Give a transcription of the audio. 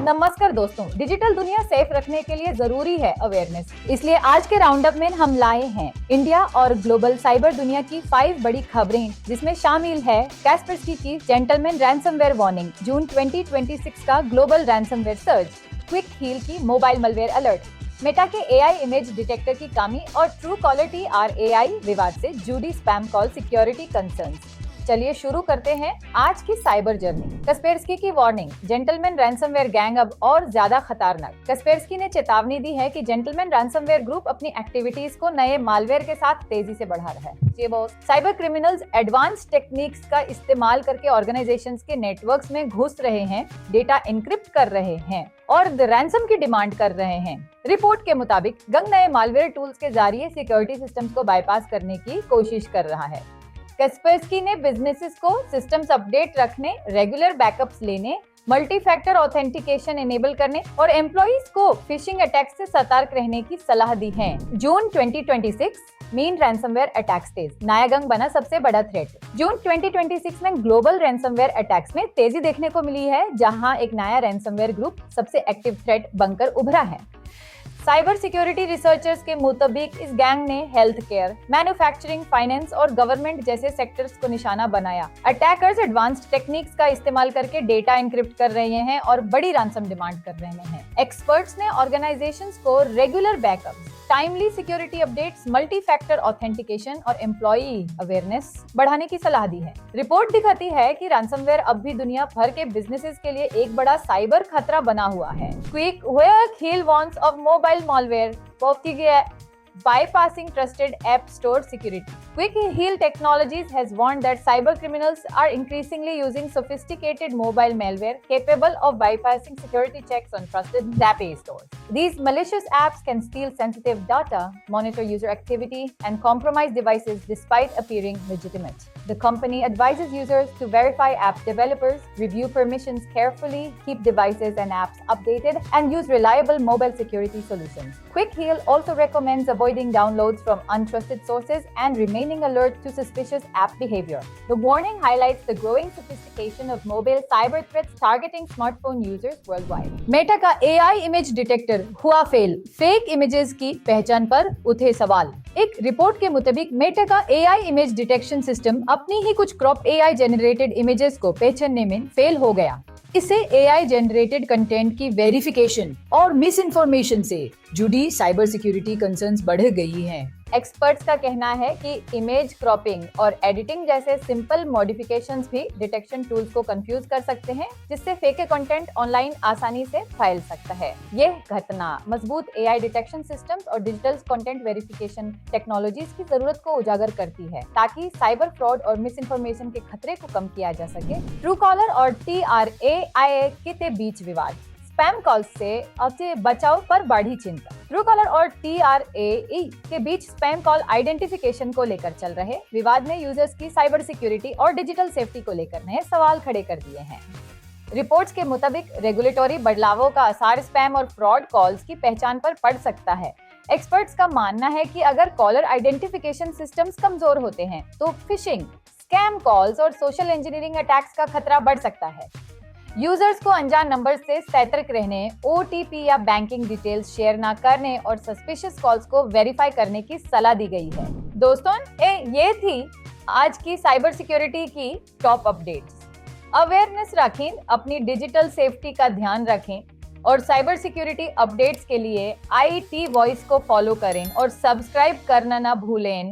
नमस्कार दोस्तों, डिजिटल दुनिया सेफ रखने के लिए जरूरी है अवेयरनेस। इसलिए आज के राउंड अप में हम लाए हैं इंडिया और ग्लोबल साइबर दुनिया की 5 बड़ी खबरें, जिसमें शामिल है कैस्परस्की की जेंटलमैन रैंसमवेयर वार्निंग, जून 2026 का global ransomware search, Quick Heal की मोबाइल मलवेयर अलर्ट, मेटा के एआई इमेज डिटेक्टर की खामी और ट्रू कॉलर TRAI विवाद से जुड़ी स्पैम कॉल सिक्योरिटी कंसर्न्स। चलिए शुरू करते हैं आज की साइबर जर्नी। कस्पेरस्की की वार्निंग, जेंटलमैन रैंसमवेयर गैंग अब और ज्यादा खतरनाक। कस्पेरस्की ने चेतावनी दी है कि जेंटलमैन रैंसमवेयर ग्रुप अपनी एक्टिविटीज को नए मालवेयर के साथ तेजी से बढ़ा रहा है। जी boss, cyber criminals advance techniques का इस्तेमाल करके ऑर्गेनाइजेशंस के नेटवर्क्स में घुस रहे हैं, डेटा एन्क्रिप्ट कर रहे हैं और रैंसम की डिमांड कर रहे हैं। रिपोर्ट के मुताबिक गैंग नए मालवेयर टूल्स के जरिए सिक्योरिटी सिस्टम्स को बाईपास करने की कोशिश कर रहा है। कैस्परस्की ने बिजनेसेस को सिस्टम्स अपडेट रखने, रेगुलर बैकअप्स लेने, मल्टी फैक्टर ऑथेंटिकेशन एनेबल करने और एम्प्लॉइज को फिशिंग अटैक्स से सतर्क रहने की सलाह दी है। जून 2026 मीन रैंसमवेयर अटैक्स तेज, नया गैंग बना सबसे बड़ा थ्रेट। जून 2026 में ग्लोबल रैंसमवेयर अटैक्स में तेजी देखने को मिली है, जहां एक नया रैंसमवेयर ग्रुप सबसे एक्टिव थ्रेट बनकर उभरा है। साइबर सिक्योरिटी रिसर्चर्स के मुताबिक इस गैंग ने हेल्थ केयर, मैन्युफैक्चरिंग, फाइनेंस और गवर्नमेंट जैसे सेक्टर्स को निशाना बनाया। अटैकर्स एडवांस्ड टेक्निक्स का इस्तेमाल करके डेटा एन्क्रिप्ट कर रहे हैं और बड़ी रैंसम डिमांड कर रहे हैं। एक्सपर्ट्स ने ऑर्गेनाइजेशंस को regular backups, timely security updates, multi factor authentication और एम्प्लॉई अवेयरनेस बढ़ाने की सलाह दी है। रिपोर्ट दिखाती है कि रैंसमवेयर अब भी दुनिया भर के बिजनेसेस के लिए एक बड़ा साइबर खतरा बना हुआ है। Quick Heal warns of mobile malware bypassing trusted app store security. Quick Heal Technologies has warned that cyber criminals are increasingly using sophisticated mobile malware capable of bypassing security checks on trusted app stores. These malicious apps can steal sensitive data, monitor user activity, and compromise devices despite appearing legitimate. The company advises users to verify app developers, review permissions carefully, keep devices and apps updated, and use reliable mobile security solutions. Quick Heal also recommends avoiding downloads from untrusted sources and remaining alert to suspicious app behavior. The warning highlights the growing sophistication of mobile cyber threats targeting smartphone users worldwide. Meta का AI image detector हुआ fail, fake images की पहचान पर उठे सवाल। एक report के मुताबिक मेटा का AI इमेज डिटेक्शन सिस्टम अपनी ही कुछ क्रॉप AI जेनरेटेड इमेजेस को पहचानने में फेल हो गया। इससे AI जेनरेटेड कंटेंट की वेरिफिकेशन और मिस इन्फॉर्मेशन से जुड़ी साइबर सिक्योरिटी कंसर्न्स बढ़ गई हैं। एक्सपर्ट्स का कहना है कि इमेज क्रॉपिंग और एडिटिंग जैसे सिंपल मॉडिफिकेशंस भी डिटेक्शन टूल्स को कंफ्यूज कर सकते हैं, जिससे फेक कंटेंट ऑनलाइन आसानी से फैल सकता है। यह घटना मजबूत AI डिटेक्शन सिस्टम्स और डिजिटल कंटेंट वेरिफिकेशन टेक्नोलॉजीज की जरूरत को उजागर करती है, ताकि साइबर फ्रॉड और मिस इन्फॉर्मेशन के खतरे को कम किया जा सके। ट्रू कॉलर और TRAI के बीच विवाद, स्पैम कॉल से बचाव पर बढ़ी चिंता। ट्रू कॉलर और TRAI के बीच स्पैम कॉल आइडेंटिफिकेशन को लेकर चल रहे विवाद ने यूजर्स की साइबर सिक्योरिटी और डिजिटल सेफ्टी को लेकर नए सवाल खड़े कर दिए हैं। रिपोर्ट्स के मुताबिक रेगुलेटरी बदलावों का असर स्पैम और फ्रॉड कॉल्स की पहचान पर पड़ सकता है। एक्सपर्ट्स का मानना है कि अगर कॉलर आइडेंटिफिकेशन सिस्टम्स कमजोर होते हैं तो फिशिंग, स्कैम कॉल्स और सोशल इंजीनियरिंग अटैक्स का खतरा बढ़ सकता है। यूजर्स को अनजान नंबर से सतर्क रहने, OTP या बैंकिंग डिटेल्स शेयर न करने और सस्पिशियस कॉल्स को वेरीफाई करने की सलाह दी गई है। दोस्तों, ये थी आज की साइबर सिक्योरिटी की टॉप अपडेट्स। अवेयरनेस रखें, अपनी डिजिटल सेफ्टी का ध्यान रखें और साइबर सिक्योरिटी अपडेट्स के लिए IT वॉइस को फॉलो करें और सब्सक्राइब करना ना भूलें।